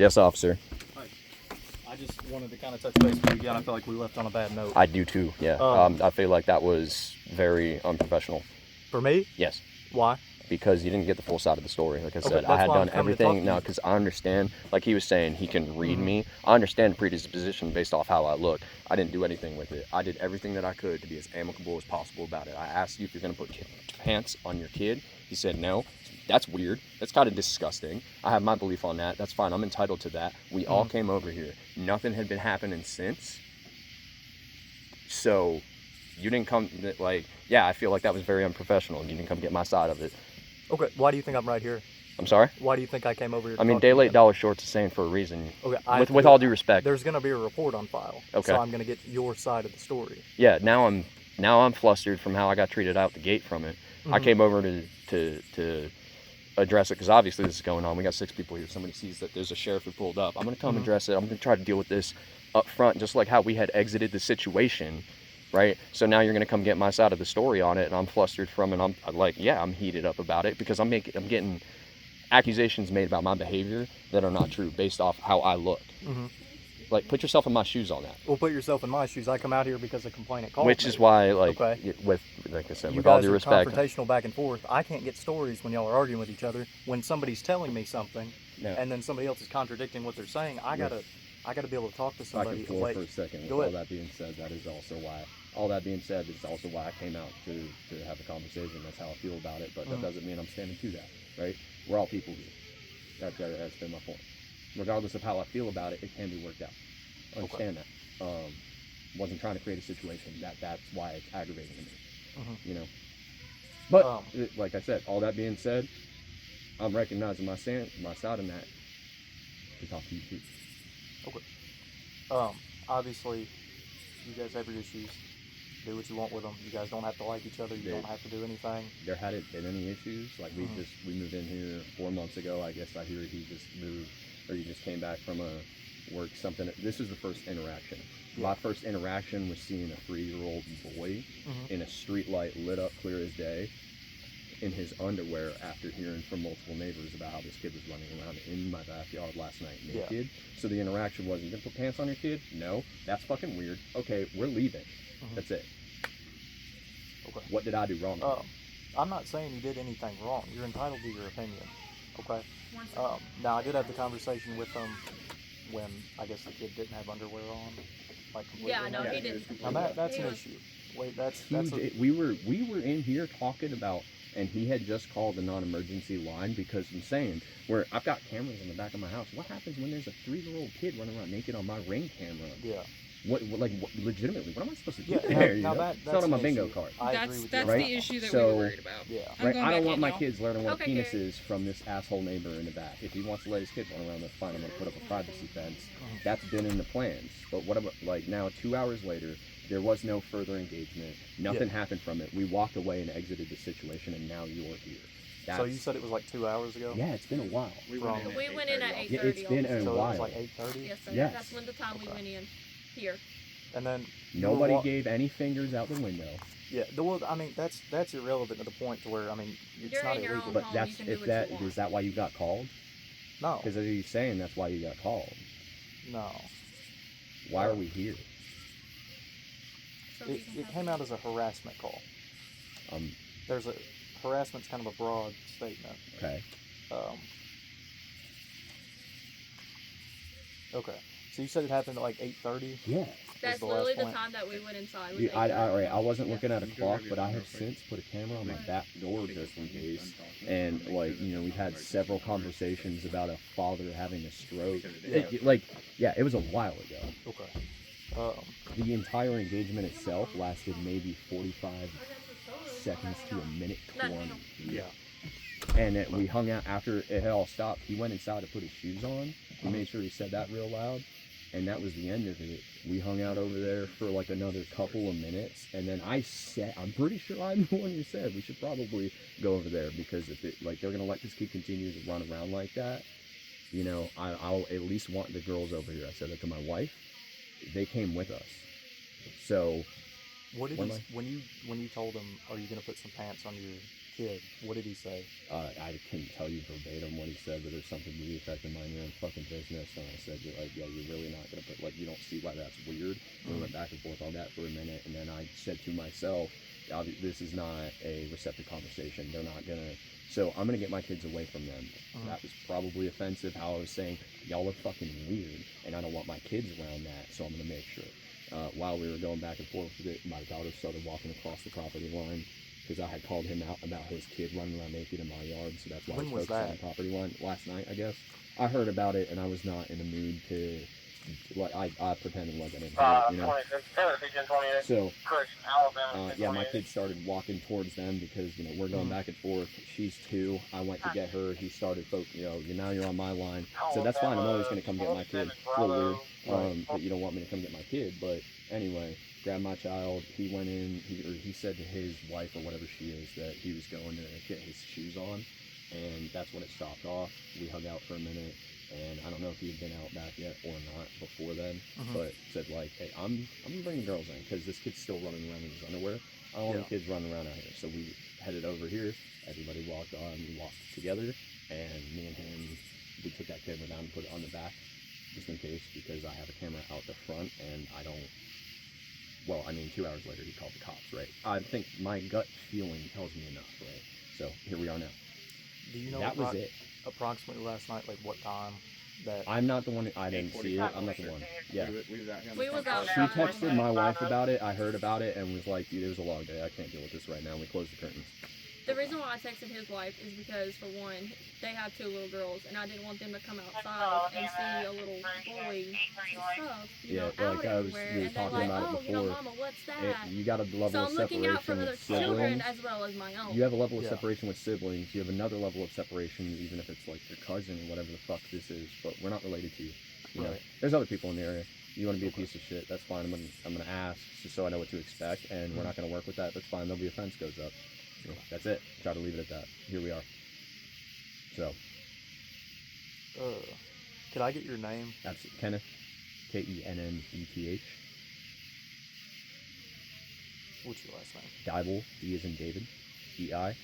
Yes, officer. Hi. I just wanted to kind of touch base with you again. I feel like we left on a bad note. I do too, yeah. I feel like that was very unprofessional. For me? Yes. Why? Because you didn't get the full side of the story. Like I said, that's I had why I'm done coming to talk everything. to No, you. because I understand, like he was saying, he can read me. I understand predisposition based off how I look. I didn't do anything with it. I did everything that I could to be as amicable as possible about it. I asked you if you're going to put pants on your kid. He said no. That's weird. That's kind of disgusting. I have my belief on that. That's fine. I'm entitled to that. We all came over here. Nothing had been happening since. So you didn't come, like, yeah, I feel like that was very unprofessional. You didn't come get my side of it. Okay, why do you think I'm right here? I'm sorry? Why do you think I came over here to I mean, talk to you day late, again? dollar short's a saying for a reason. Okay, with all due respect. There's going to be a report on file. Okay. So I'm going to get your side of the story. Yeah, now I'm flustered from how I got treated out the gate from it. I came over to address it because obviously this is going on. We got 6 people here. Somebody sees that there's a sheriff who pulled up. I'm going to come address it. I'm going to try to deal with this up front, just like how we had exited the situation, right? So now you're going to come get my side of the story on it, and I'm flustered from it. I'm like, yeah, I'm heated up about it because I'm getting accusations made about my behavior that are not true based off how I look. Like, put yourself in my shoes on that. Well, put yourself in my shoes. I come out here because a complainant called Which me. is why, like, Okay. like I said, You with all guys due are respect, confrontational back and forth. I can't get stories when y'all are arguing with each other. When somebody's telling me something, No. and then somebody else is contradicting what they're saying, I gotta be able to talk to If I somebody. could floor for a second, with Go all ahead. that being said, that is also why. All that being said, is also why I came out to have a conversation. That's how I feel about it, but that doesn't mean I'm standing to that, right? We're all people here. That's been my point. Regardless of how I feel about it, it can be worked out. I understand that. Wasn't trying to create a situation. That's why it's aggravating to me. You know. But like I said, all that being said, I'm recognizing my side in that to talk to you too. Okay. Obviously, you guys have your issues. Do what you want with them. You guys don't have to like each other. You don't have to do anything. There hadn't been any issues. Like we moved in here 4 months ago. I guess I hear he just moved, or he just came back from a work something. This is the first interaction. My first interaction was seeing a 3-year-old boy in a street light lit up clear as day in his underwear after hearing from multiple neighbors about how this kid was running around in my backyard last night naked. So the interaction was, you gonna put pants on your kid? No. That's fucking weird. Okay, we're leaving. That's it. Okay. What did I do wrong? I'm not saying you did anything wrong. You're entitled to your opinion. Okay. Now I did have the conversation with them when I guess the kid didn't have underwear on, like completely. Yeah, no, he didn't. Now that's an issue. Wait, that's we were in here talking about, and he had just called the non-emergency line because I'm saying, where I've got cameras in the back of my house. What happens when there's a 3-year-old kid running around naked on my Ring camera? Yeah. What legitimately? What am I supposed to do Yeah, there? now That's that's not on my an bingo issue. card. I agree with That's you. the issue that we So- were worried about. Yeah. Right? going I don't back want in my now. kids learning what a Okay, penis Gary. is from this asshole neighbor in the back. If he wants to let his kids run around, that's fine. I'm going to put up a privacy fence. That's been in the plans. But what about, like, now 2 hours later, there was no further engagement. Nothing happened from it. We walked away and exited the situation, and now you're here. So you said it was like 2 hours ago? Yeah, it's been a while. We went in at 8:30. Yeah, it's been a So it while. was like 8:30? Yes, sir. Yes. That's when the time we went in. Here. And then Nobody gave any fingers out the window. Yeah, well, I mean that's irrelevant to the point to where, I mean, it's You're not in your illegal. own But home, that's you can do if what that you want. is that why you got called? No, Because as he's saying, that's why you got called. no. Why are we here? So It, you can it have- came out as a harassment call. There's a harassment's kind of a broad statement. Okay. Okay. So you said it happened at like 8:30? Yeah. That's the last literally the point. time that we went inside. Was Dude, I 8:30. wasn't looking at a clock, but I have since put a camera on my back door just in case. And, like, you know, we've had several conversations about a father having a stroke. It was a while ago. Okay. The entire engagement itself lasted maybe 45 seconds to a minute 20. Yeah. And we hung out after it had all stopped. He went inside to put his shoes on. He made sure he said that real loud. And that was the end of it. We hung out over there for like another couple of minutes. And then I'm pretty sure I'm the one who said we should probably go over there because if they're going to let this kid continue to run around like that, you know, I'll at least want the girls over here. I said that to my wife. They came with us. So What did when you told him, are you going to put some pants on kid? What did he say? I couldn't tell you verbatim what he said, but there's something to the effect of mind your own fucking business. And I said, like, yeah, you're really not gonna put, like, you don't see why that's weird. And we went back and forth on that for a minute, and then I said to myself, this is not a receptive conversation. They're not gonna. So I'm gonna get my kids away from them. That was probably offensive. How I was saying, y'all look fucking weird, and I don't want my kids around that. So I'm gonna make sure. While we were going back and forth with it, my daughter started walking across the property line because I had called him out about his kid running around naked in my yard. So that's why When I was focused on that? the property line last night, I guess. I heard about it, and I was not in the mood to. Like I pretended like I didn't hear it, you know. So, yeah, my kid started walking towards them because we're going back and forth. She's 2. I went to get her. He started, now you're on my line. So that's fine. I'm always gonna come get my kid. It's a little weird that you don't want me to come get my kid, but anyway, grabbed my child. He went in. He said to his wife or whatever she is that he was going to get his shoes on, and that's when it stopped off. We hung out for a minute. And I don't know if he had been out back yet or not before then, but said like, hey, I'm bringing girls in because this kid's still running around in his underwear. I don't want the kids running around out here. So we headed over here. Everybody walked on. We walked together, and me and him, we took that camera down and put it on the back just in case because I have a camera out the front and I don't. Well, I mean, 2 hours later he called the cops, right? I think my gut feeling tells me enough, right? So here we are now. Do you know That was it. Approximately last night, like what time? That I'm not the one. I didn't see it. I'm not the one. Yeah. We was out. She texted my wife about it. I heard about it and was like, dude, it was a long day. I can't deal with this right now. We closed the curtains. The reason why I texted his wife is because, for one, they have 2 little girls, and I didn't want them to come outside and see a little boy stuff, out everywhere, we were and they're talking like, about it oh, before. Mama, what's that? You got a level So of I'm looking out for separation other with children siblings. as well as my own. You have a level of separation with siblings. You have another level of separation, even if it's like your cousin or whatever the fuck this is. But we're not related to you. You know, there's other people in the area. You want to be a piece of shit? That's fine. I'm gonna ask just so I know what to expect, and we're not gonna work with that. That's fine. There'll be a fence goes up. That's it. Try to leave it at that. Here we are. So. Could I get your name? That's Kenneth. Kenneth. What's your last name? Dibel. D as in David. E-I.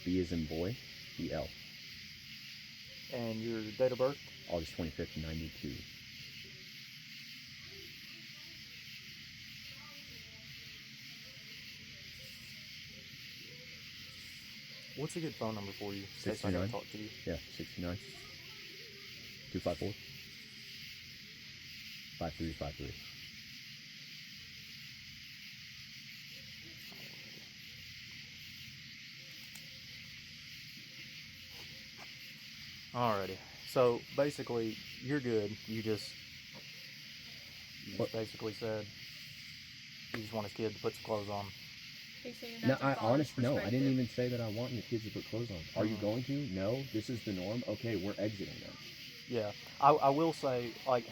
B as in boy. E-L. And your date of birth? August 25th, 92. What's a good phone number for you? 69. Talk to you. Yeah, 69. 254. 5353. Alrighty. So basically, you're good. You just basically said you just want his kid to put some clothes on. He's saying No, that's a father's no, I didn't perspective. even say that I want your kids to put clothes on. Are you going to? No, this is the norm. Okay, we're exiting them. Yeah, I will say, like,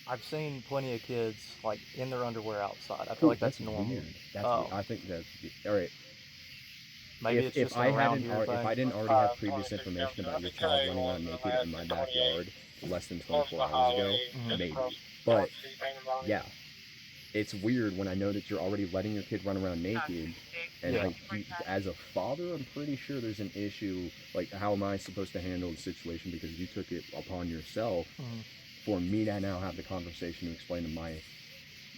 I've seen plenty of kids like in their underwear outside. I feel like that's normal. Weird. That's I think that all right. Maybe it's just if I around hadn't here if I didn't already have previous information about your child running around naked in my backyard less than 24 hours ago, maybe. But yeah, it's weird when I know that you're already letting your kid run around naked, and as a father, I'm pretty sure there's an issue. Like, how am I supposed to handle the situation because you took it upon yourself for me to now have the conversation to explain to my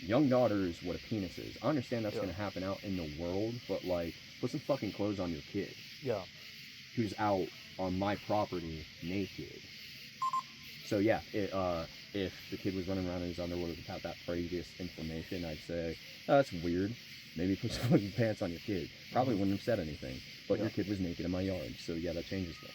young daughters what a penis is. I understand that's going to happen out in the world, but like, put some fucking clothes on your kid. Yeah. Who's out on my property naked. So yeah, if the kid was running around in his underwear without that previous information, I'd say, oh, that's weird. Maybe put some fucking pants on your kid. Probably wouldn't have said anything. But your kid was naked in my yard, so yeah, that changes things.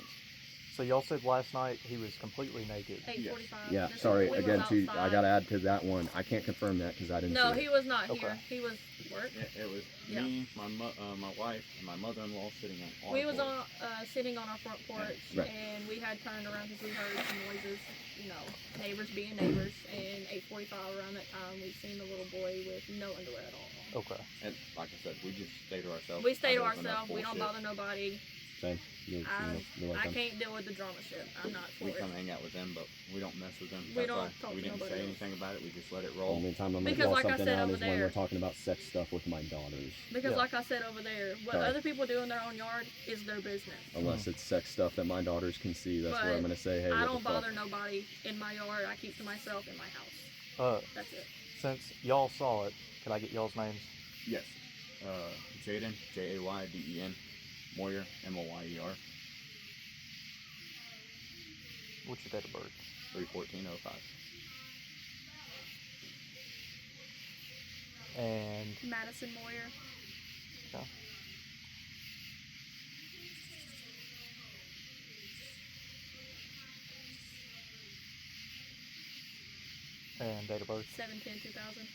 So y'all said last night he was completely naked. 8:45. Yeah, This sorry, we was again, too, I outside. gotta add to that one. I can't confirm that because I didn't No, see it. he was not Okay. here. He was work. It was me, my wife, and my mother-in-law sitting on our We was porch. on sitting on our front porch, Right. and we had turned around because we heard some noises. Neighbors being neighbors. And 8:45 around that time, we seen the little boy with no underwear at all. Okay. And like I said, we just stay to ourselves. We stay to There was enough ourselves. We don't bullshit. bother nobody. Same. You like I them? can't deal with the drama shit. I'm not for We it. come hang out with them, but we don't mess with them. We That's don't why talk we to didn't nobody say else. anything about it. We just let it The roll. only time I'm gonna Because call like I something said out over is when there- we're talking about sex stuff with my daughters. Because Yeah. like I said over there, what Sorry. other people do in their own yard is their business. Unless it's sex stuff that my daughters can see, that's where But I'm gonna say, hey, I what don't the fuck? bother nobody in my yard. I keep to myself in my house. That's it. Since y'all saw it, could I get y'all's names? Yes. Jaden, Jayden, Moyer, Moyer, What's your date of birth? 3/14/05. And Madison Moyer. yeah. And date of birth. 7/10/2000.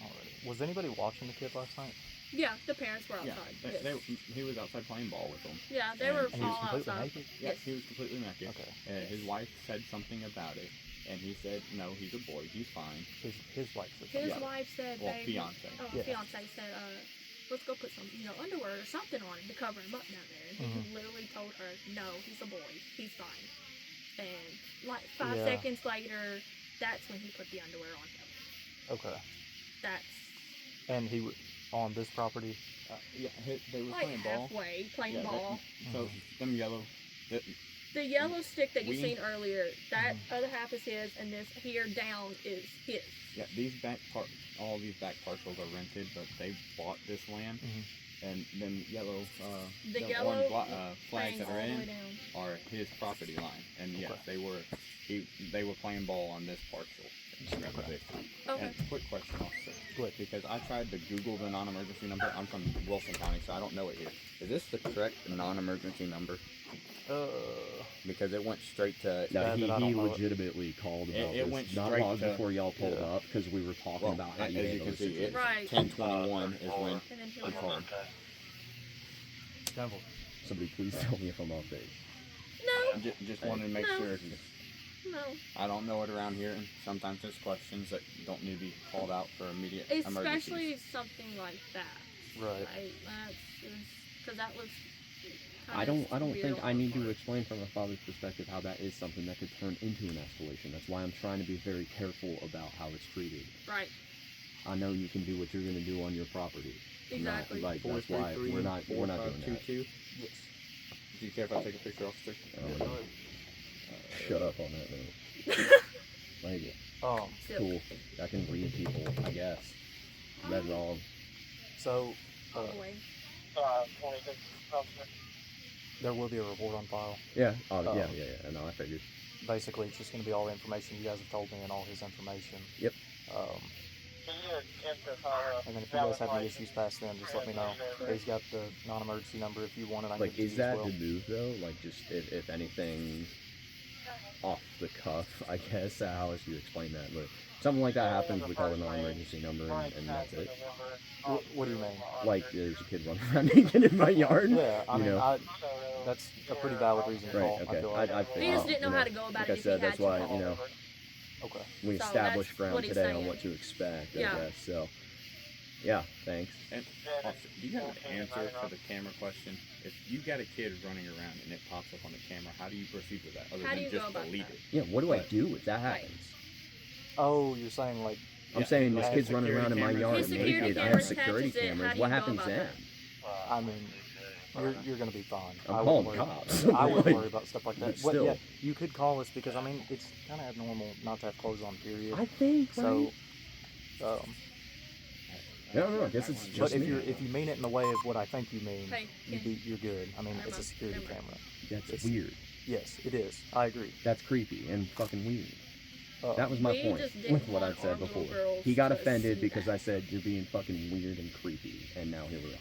Alrighty. Was anybody watching the kid last night? Yeah, the parents were Yeah, outside. he was outside playing ball with them. Yeah, they and were And he was all completely outside. naked? Yeah, Yes. he was completely naked. Okay. His wife said something about it, and he said, "No, he's a boy. He's fine." His wife said His something. wife said, Well, babe, fiance. Oh, Yeah. fiance said, let's go put some, underwear or something on him to cover him up down there. And he literally told her, no, he's a boy. He's fine. And like 5 Yeah. seconds later, that's when he put the underwear on him. Okay. That's And he on this property. Yeah, they were like playing ball. halfway playing Yeah, ball. So them yellow. The yellow stick that you We- seen earlier, that other half is his, and this here down is his. Yeah, all these back parcels are rented, but they bought this land, and then yellow, The the yellow orange flags hangs that all are the way in down. are his property line, and yes, Okay. they were playing ball on this parcel. Okay. Okay. And quick question, officer. Good. Because I tried to Google the non-emergency number. I'm from Wilson County, so I don't know it here. Is this the correct non-emergency number? Because it went straight to. No, Bad he that I don't know it. legitimately called about It this went not straight long to- before y'all pulled Yeah. up because we were talking Well, about how as you you handle can the see, situation. Right. 10/21 is when And then he I was called. Devil. Somebody please tell me if I'm off base. No, Just wanted to make No. sure. no. I don't know it around here, and sometimes there's questions that don't need to be called out for immediate emergencies. Especially something like that. Right. Like, because that was. I don't weird think on I her need to part. explain from a father's perspective how that is something that could turn into an escalation. That's why I'm trying to be very careful about how it's treated. Right. I know you can do what you're gonna do on your property. I'm not- Exactly. like that's why we're not doing that. Yes. Do you care if I take a picture, officer? Shut up on that note. Thank you. Yep. Cool. I can read people, I guess. Read wrong. So All the way. there will be a report on file. Yeah. Oh. Yeah. No, I figured. Basically, it's just going to be all the information you guys have told me and all his information. Yep. And then if you guys have any issues past then, just let me know. He's got the non-emergency number if you want it. I can Like, give it is to you as that well. the move though? Like, just if anything, off the cuff, I guess. How else do you explain that? But something like that happens, we call a non-emergency number, and that's it. What do you mean? Like, there's a kid running around naked in my yard. Yeah, I you mean, know? that's a pretty valid reason to Right. call. I Okay. feel like. I He figured, just didn't know you how to go about like it I if said, he had that's why to. Okay. we So established that's ground what he's today on saying. what to expect. Yeah. I guess so. Yeah. Thanks. And officer, do you have an answer for the camera question? If you got a kid running around and it pops up on the camera, how do you proceed with that? Other How do than you go just about delete that? it? Yeah. What do I Right. do if that Right. happens? Oh, you're saying like I'm Yeah, saying this like kid's his running around in my security yard His security naked. I have cameras security catches it. How cameras. do What you go happens about then? that? I mean, you're gonna be fine. I'm I calling wouldn't worry. cops. I wouldn't Like, worry about stuff like that. but Well, still. yeah, you could call us because I mean it's kind of abnormal not to have clothes on. Period. I think. So, Right? I don't know. I guess it's but just if me. you mean it in the way of what I think you mean, Hey, you're good. I mean, Never it's a mind. security Never mind. camera. That's it's- weird. Yes, it is. I agree. That's creepy and fucking weird. Uh, That was my We point just didn't with what I want said our little before. girls He got to offended see because that. I said you're being fucking weird and creepy, and now here we are.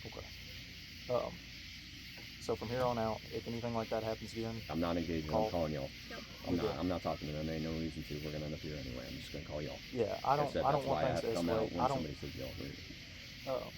Okay. So from here on out, if anything like that happens again, I'm not engaging. Call. I'm calling y'all. Yep. I'm not talking to them. There ain't no reason to. We're gonna end up here anyway. I'm just gonna call y'all. yeah, I don't said I don't that's why want I have things to to come out escalate. when I don't. somebody says y'all.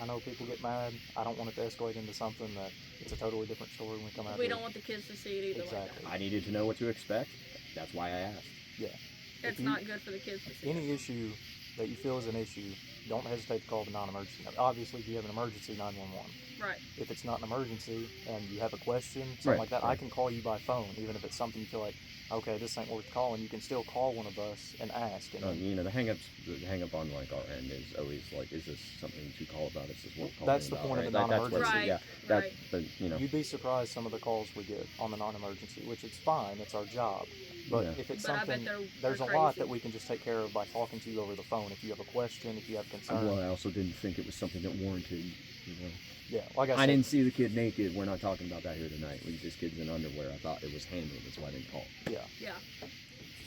I know people get mad. I don't want it to escalate into something that it's a totally different story when we come out We here. don't want the kids to see it either. Exactly. I needed to know what to expect. That's why I asked. Yeah. It's you- not good for the kids to see. Any issue that you feel is an issue, don't hesitate to call the non-emergency number. Obviously, if you have an emergency, 911. Right. If it's not an emergency and you have a question, something Right, like that, I right. can call you by phone, even if it's something you feel like, okay, this ain't worth calling. You can still call one of us and ask. And then You know, the hang up on like our end is always like, is this something to call about? Is this worth calling That's the about, point of right? the Like, that's what it is, non-emergency. yeah. Right, That, right. but you know, you'd be surprised some of the calls we get on the non-emergency, which it's fine. It's our job. But Yeah. if it's But I bet something, they're there's a crazy. lot that we can just take care of by talking to you over the phone. If you have a question, if you have concern. well, I also didn't think it was something that warranted. You know, Yeah, like I said, I didn't see the kid naked. We're not talking about that here tonight. This kid's in underwear. I thought it was handled. That's why I didn't call. Yeah. Yeah.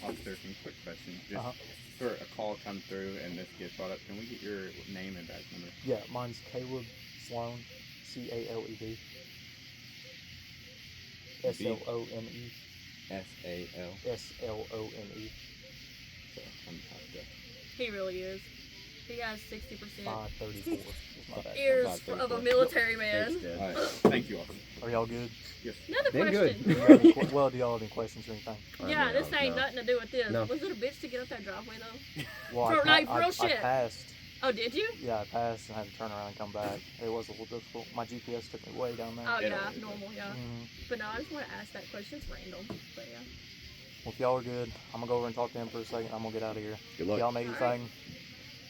Officer, some quick questions. Just Uh-huh. for a call come through and this gets brought up, can we get your name and badge number? Yeah, mine's Caleb Sloan, CALEB. SLONE. SAL. SLONE. So I'm have to. He really is. He has 60% 534 is my badge. ears 534. of a military man. Thanks, Dad. All right. Thank you, officer. Are y'all good? Yes. Another Been question. good. Do you have any well, do y'all have any questions or anything? Yeah, this ain't no. nothing to do with this. No. Was it a bitch to get up that driveway though? Well, For, like, real I shit. passed. Oh, did you? Yeah, I passed and had to turn around and come back. It was a little difficult. My GPS took me way down there. Oh It yeah, always normal, yeah. Mhm. But no, I just want to ask that question. It's random, but yeah. Well, if y'all are good, I'm gonna go over and talk to him for a second. I'm gonna get out of here. Good If luck. y'all need All right. anything,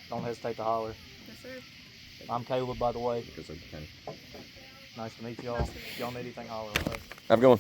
don't hesitate to holler. Yes, sir. I'm Caleb, by the way. Because of kind of Nice to meet y'all. Nice to meet If y'all need anything, holler. All right. Have a good one.